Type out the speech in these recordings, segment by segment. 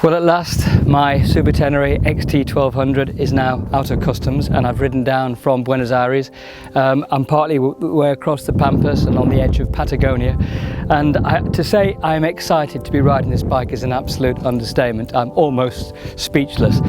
Well, at last my Super Tenere XT1200 is now out of customs and I've ridden down from Buenos Aires. I'm partly way across the Pampas and on the edge of Patagonia, and to say I'm excited to be riding this bike is an absolute understatement. I'm almost speechless.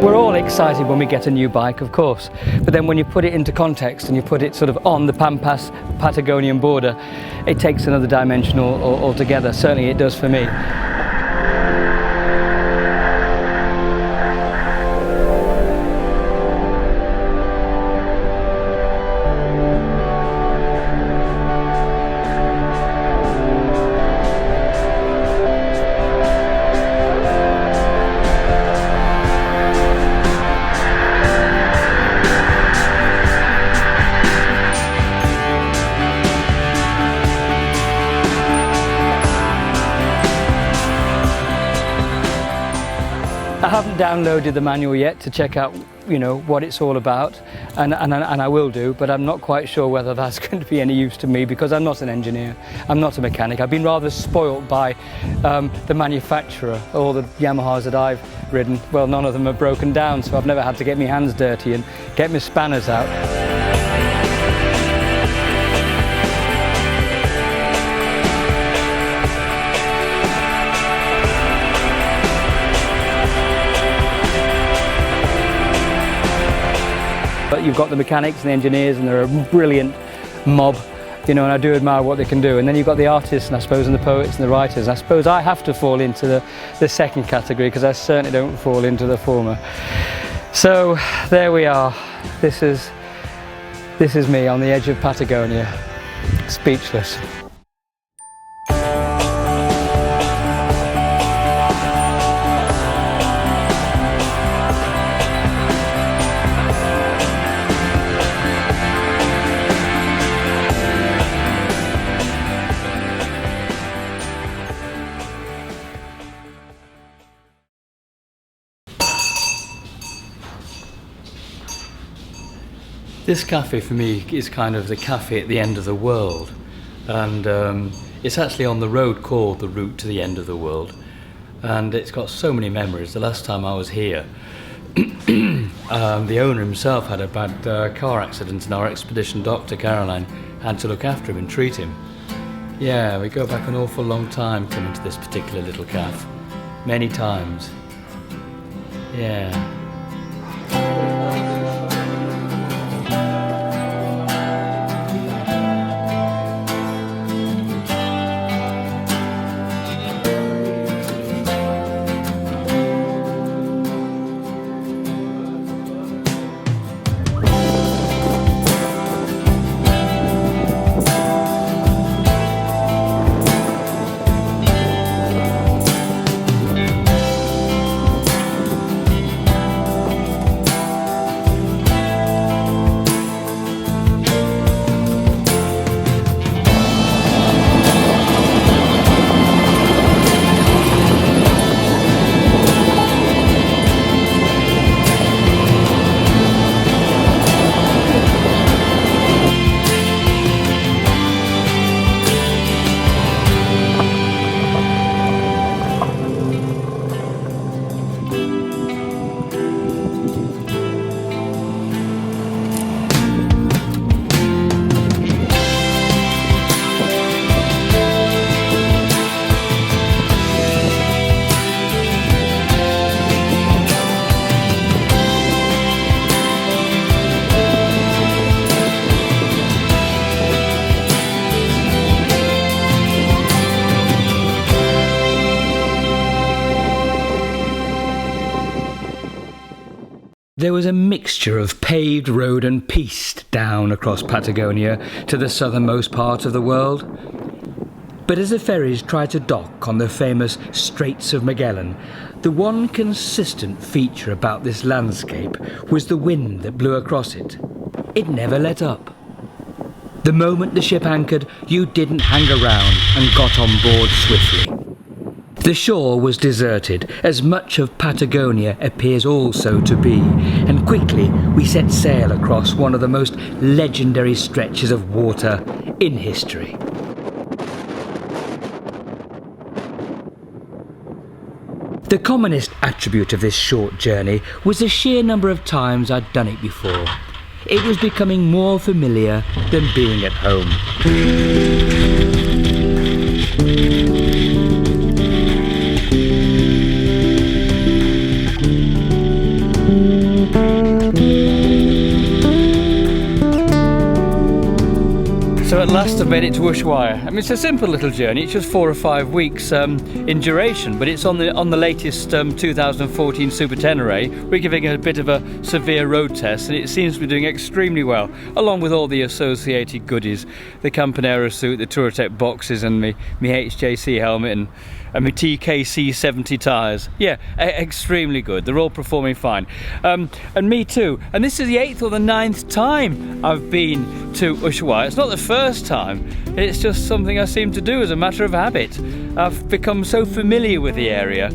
We're all excited when we get a new bike, of course, but then when you put it into context and you put it sort of on the Pampas Patagonian border, it takes another dimension altogether. Certainly it does for me. I haven't downloaded the manual yet to check out, what it's all about, and I will do, but I'm not quite sure whether that's going to be any use to me because I'm not an engineer, I'm not a mechanic. I've been rather spoilt by the manufacturer. All the Yamahas that I've ridden, well, none of them are broken down, so I've never had to get my hands dirty and get my spanners out. But you've got the mechanics and the engineers, and they're a brilliant mob, and I do admire what they can do. And then you've got the artists, and I suppose, and the poets and the writers. I suppose I have to fall into the second category because I certainly don't fall into the former. So there we are. This is me on the edge of Patagonia, speechless. This cafe for me is kind of the cafe at the end of the world, and it's actually on the road called the route to the end of the world, and it's got so many memories. The last time I was here, the owner himself had a bad car accident, and our expedition doctor Caroline had to look after him and treat him. Yeah, we go back an awful long time coming to this particular little cafe, many times. Yeah. There was a mixture of paved road and piste down across Patagonia to the southernmost part of the world. But as the ferries tried to dock on the famous Straits of Magellan, the one consistent feature about this landscape was the wind that blew across it. It never let up. The moment the ship anchored, you didn't hang around and got on board swiftly. The shore was deserted, as much of Patagonia appears also to be, and quickly we set sail across one of the most legendary stretches of water in history. The commonest attribute of this short journey was the sheer number of times I'd done it before. It was becoming more familiar than being at home. So at last I've made it to Ushuaia. I mean, it's a simple little journey. It's just 4 or 5 weeks in duration, but it's on the latest 2014 Super Tenere. We're giving it a bit of a severe road test, and it seems to be doing extremely well, along with all the associated goodies: the Campanera suit, the Touratech boxes, and my HJC helmet, and my TKC 70 tyres. Yeah, extremely good. They're all performing fine. And me too. And this is the 8th or the 9th time I've been to Ushuaia. It's not the first time. It's just something I seem to do as a matter of habit. I've become so familiar with the area.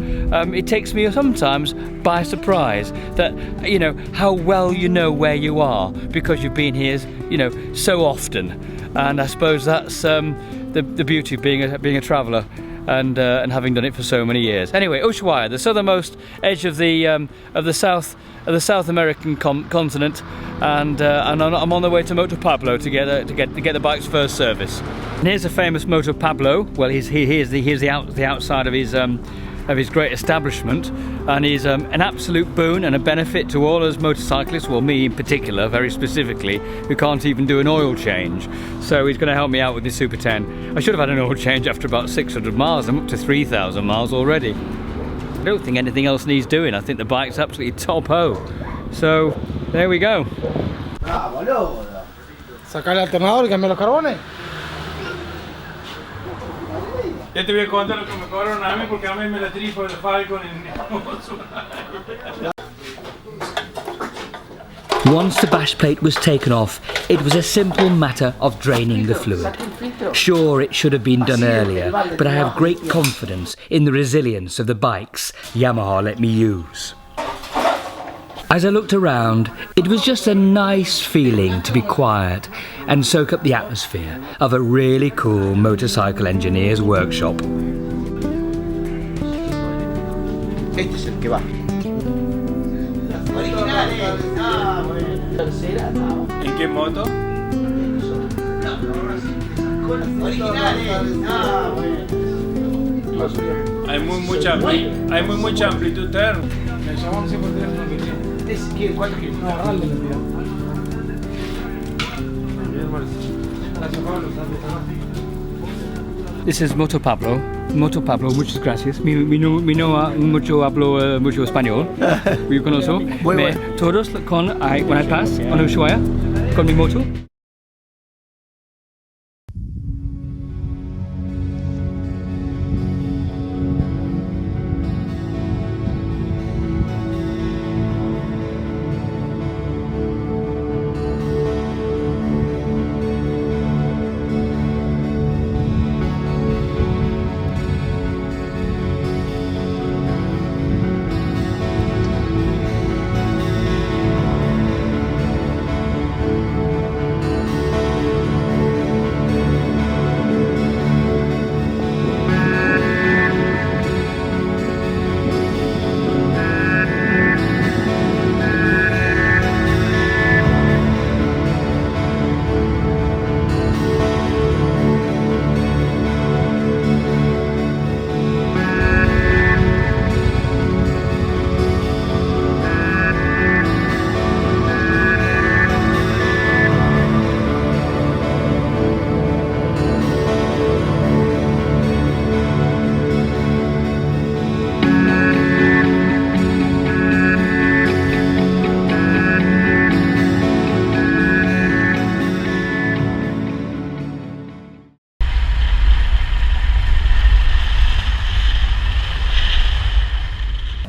It takes me sometimes by surprise that, you know, how well you know where you are because you've been here, you know, so often. And I suppose that's the beauty of being a traveller. And having done it for so many years. Anyway, Ushuaia, the southernmost edge of the South American continent, and I'm on the way to Moto Pablo to get the bike's first service. And here's a famous Moto Pablo. Well, here's the outside of his great establishment, and he's an absolute boon and a benefit to all us motorcyclists, well, me in particular, very specifically, who can't even do an oil change. So he's going to help me out with this Super 10. I should have had an oil change after about 600 miles. I'm up to 3,000 miles already. I don't think anything else needs doing. I think the bike's absolutely top-ho. So there we go. Sacar el alternador y cambiar los carbones. Ya te voy a contar lo que me cobraron a mí porque a mí me la trifo de Falcon en Once the bash plate was taken off, it was a simple matter of draining the fluid. Sure, it should have been done earlier, but I have great confidence in the resilience of the bikes Yamaha let me use. As I looked around, it was just a nice feeling to be quiet and soak up the atmosphere of a really cool motorcycle engineer's workshop. Este es el que va. ¿En qué moto? Hay mucha amplitud térmica. This is Moto Pablo. Moto Pablo, muchas gracias. Mi no mucho hablo mucho español. Yo conozco. Todos when I pass on Ushuaia con mi moto.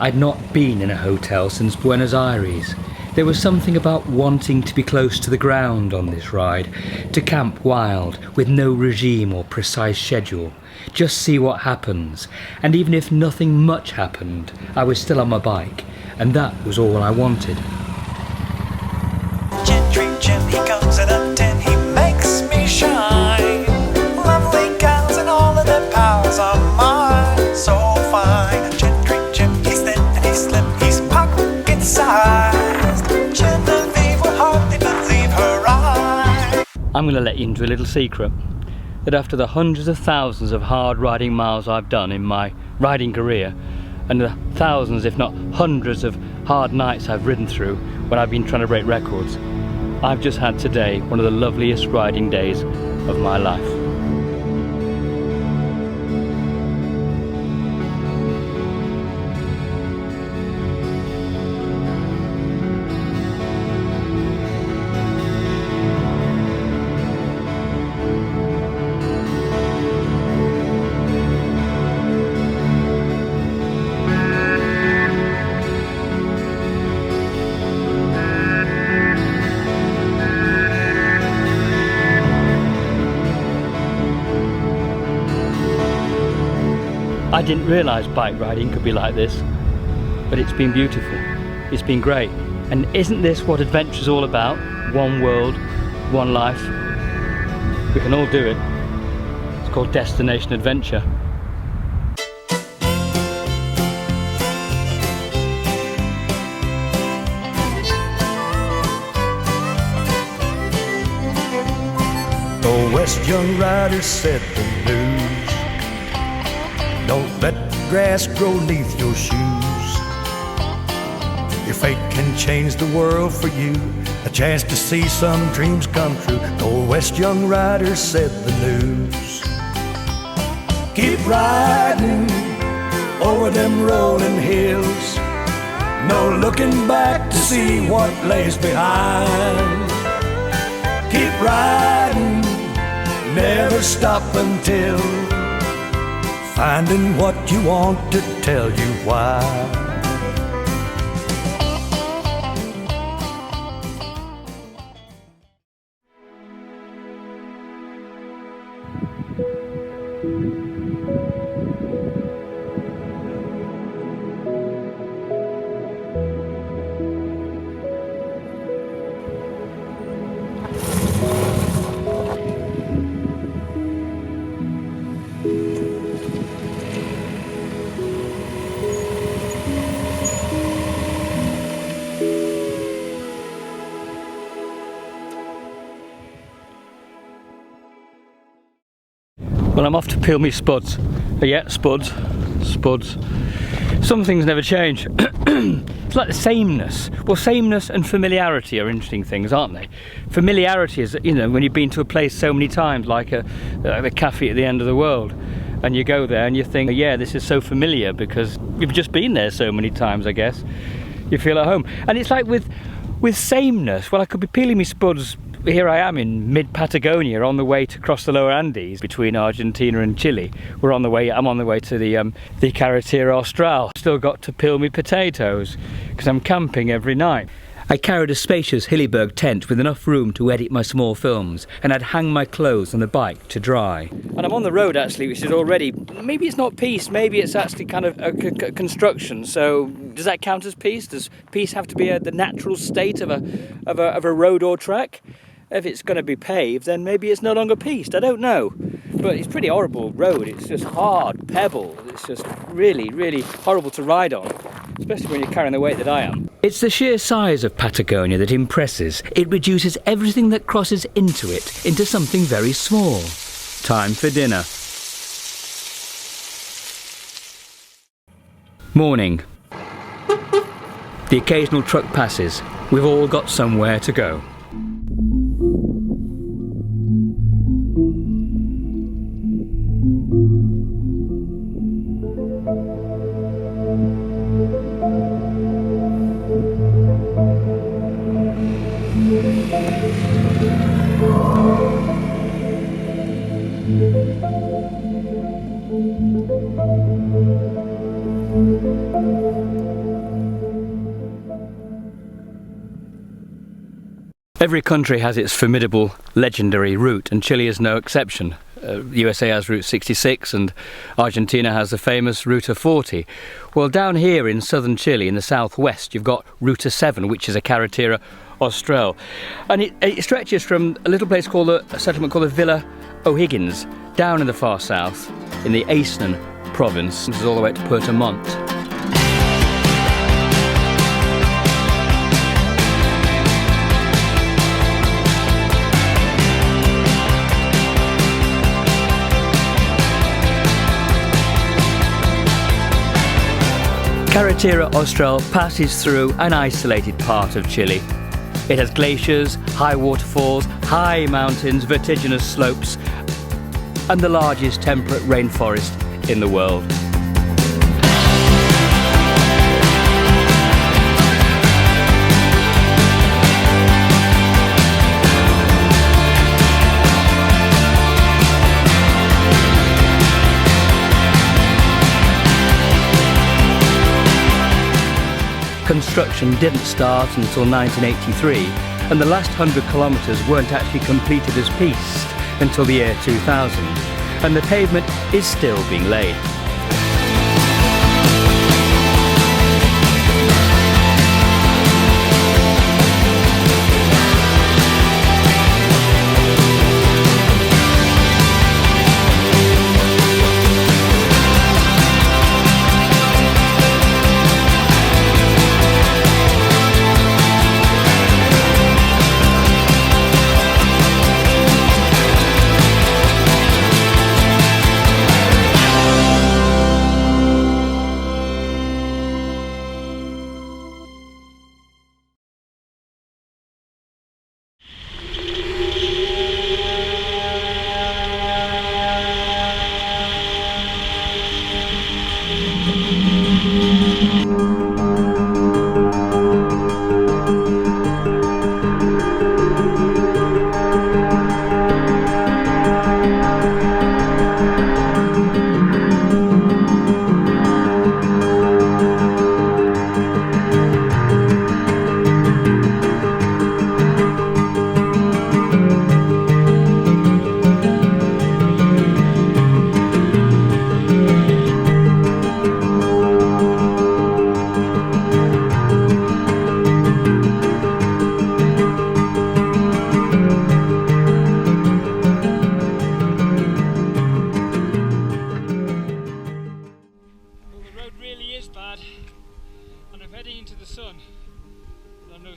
I'd not been in a hotel since Buenos Aires. There was something about wanting to be close to the ground on this ride, to camp wild, with no regime or precise schedule, just see what happens, and even if nothing much happened, I was still on my bike, and that was all I wanted. Gentry Jim, he comes in a tin, he makes me shine. Lovely gals and all of their pals are mine, so fine. Gentry Jim, he's thin and he's slim, he's pocket-sized. Genevieve will hardly believe her eyes. I'm going to let you into a little secret, that after the hundreds of thousands of hard riding miles I've done in my riding career, and the thousands if not hundreds of hard nights I've ridden through when I've been trying to break records, I've just had today one of the loveliest riding days of my life. I didn't realise bike riding could be like this, but it's been beautiful, it's been great. And isn't this what adventure's all about? One world, one life. We can all do it. It's called Destination Adventure. The West Young Rider said the news. Don't let the grass grow neath your shoes. Your fate can change the world for you, a chance to see some dreams come true. The West Young Rider said the news. Keep riding over them rolling hills, no looking back to see what lays behind. Keep riding, never stop until finding what you want to tell you why. Well, I'm off to peel me spuds. Yeah, spuds. Some things never change. It's like the sameness. Well, sameness and familiarity are interesting things, aren't they? Familiarity is, you know, when you've been to a place so many times, like the cafe at the end of the world, and you go there and you think, yeah, this is so familiar because you've just been there so many times, I guess. You feel at home. And it's like with sameness, well, I could be peeling me spuds. Here I am in mid-Patagonia on the way to cross the lower Andes between Argentina and Chile. I'm on the way to the Carretera Austral. Still got to peel me potatoes because I'm camping every night. I carried a spacious Hillyberg tent with enough room to edit my small films, and I'd hang my clothes on the bike to dry. And I'm on the road actually, which is already, maybe it's not peace, maybe it's actually kind of a construction. So does that count as peace? Does peace have to be the natural state of a road or track? If it's going to be paved, then maybe it's no longer pieced. I don't know. But it's a pretty horrible road. It's just hard, pebble. It's just really, really horrible to ride on, especially when you're carrying the weight that I am. It's the sheer size of Patagonia that impresses. It reduces everything that crosses into it into something very small. Time for dinner. Morning. The occasional truck passes. We've all got somewhere to go. Every country has its formidable, legendary route, and Chile is no exception. USA has Route 66 and Argentina has the famous Route 40. Well, down here in southern Chile, in the southwest, you've got Route 7, which is a carretera austral. And it stretches from a little place called a settlement called the Villa O'Higgins, down in the far south, in the Aisne province, this is all the way to Puerto Montt. Carretera Austral passes through an isolated part of Chile. It has glaciers, high waterfalls, high mountains, vertiginous slopes, and the largest temperate rainforest in the world. Construction didn't start until 1983, and the last 100 kilometres weren't actually completed as piste until the year 2000, and the pavement is still being laid.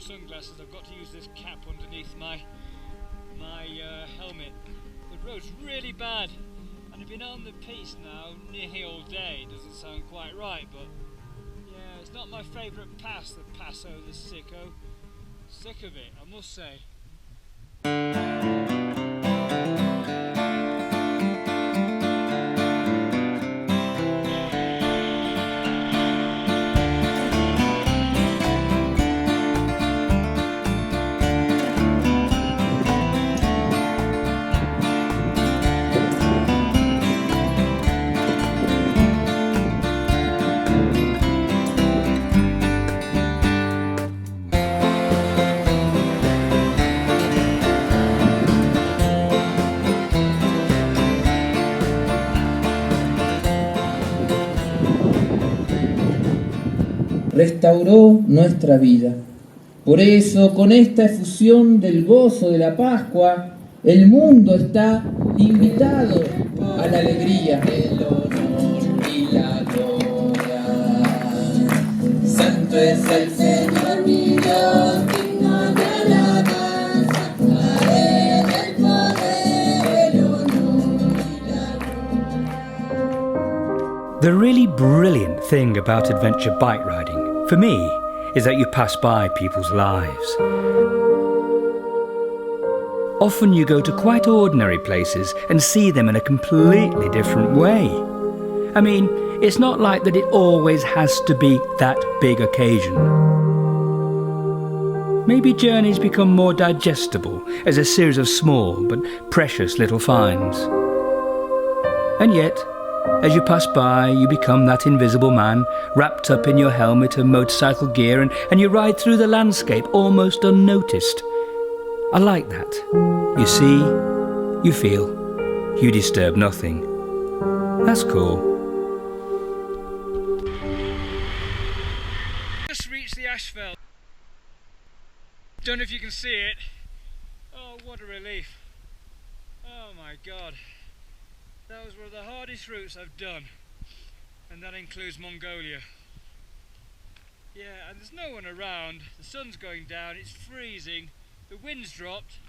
Sunglasses, I've got to use this cap underneath my helmet. The road's really bad, and I've been on the piste now nearly all day. Doesn't sound quite right, but yeah, it's not my favourite pass, the Paso the Sicko. Sick of it, I must say. Restauró nuestra vida. Por eso, con esta efusión del gozo de la Pascua, el mundo está invitado a la alegría. El honor y la gloria. Santo es el Señor mi Dios, digno de alabanza. A Él el poder, el honor y la gloria. The really brilliant thing about adventure bike riding, for me, is that you pass by people's lives. Often you go to quite ordinary places and see them in a completely different way. I mean, it's not like that it always has to be that big occasion. Maybe journeys become more digestible as a series of small but precious little finds. And yet, as you pass by, you become that invisible man, wrapped up in your helmet and motorcycle gear, and you ride through the landscape almost unnoticed. I like that. You see, you feel, you disturb nothing. That's cool. Just reached the asphalt. Don't know if you can see it. Oh, what a relief. Oh my God. That was one of the hardest routes I've done. And that includes Mongolia. Yeah, and there's no one around. The sun's going down, it's freezing, the wind's dropped,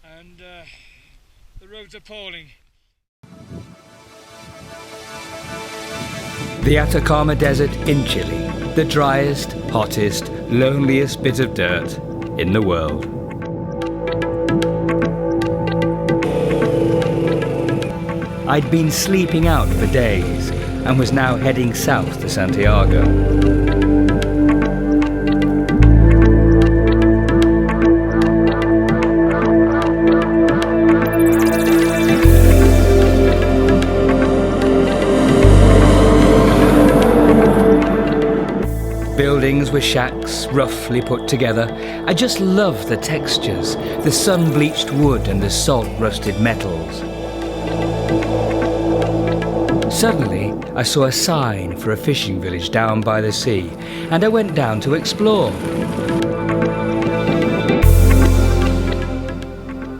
and the road's appalling. The Atacama Desert in Chile, the driest, hottest, loneliest bit of dirt in the world. I'd been sleeping out for days and was now heading south to Santiago. Buildings were shacks, roughly put together. I just loved the textures, the sun-bleached wood and the salt-rusted metals. Suddenly, I saw a sign for a fishing village down by the sea, and I went down to explore.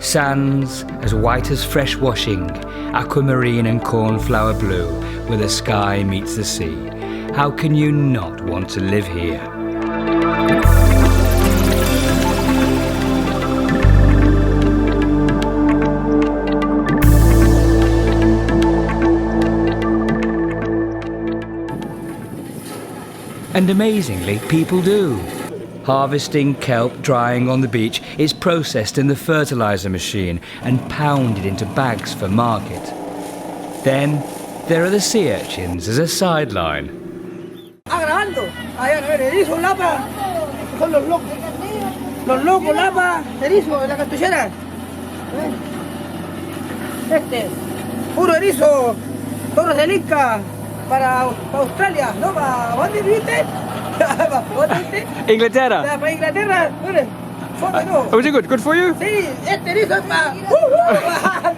Sands as white as fresh washing, aquamarine and cornflower blue, where the sky meets the sea. How can you not want to live here? And amazingly, people do. Harvesting kelp drying on the beach is processed in the fertilizer machine and pounded into bags for market. Then there are the sea urchins as a sideline. Grabando, allá no eres erizo, lapa, son los locos, lapa, erizo de la cartuchera. Puro erizo, toros del Inca, para Australia, no, para ¿dónde viviste? ¿Dónde viviste? Inglaterra. Para Inglaterra, mire, foto no. Was it good? Good for you? Sí, erizo es para...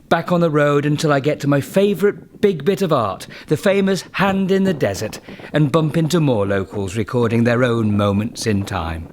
Back on the road until I get to my favourite big bit of art, the famous Hand in the Desert, and bump into more locals recording their own moments in time.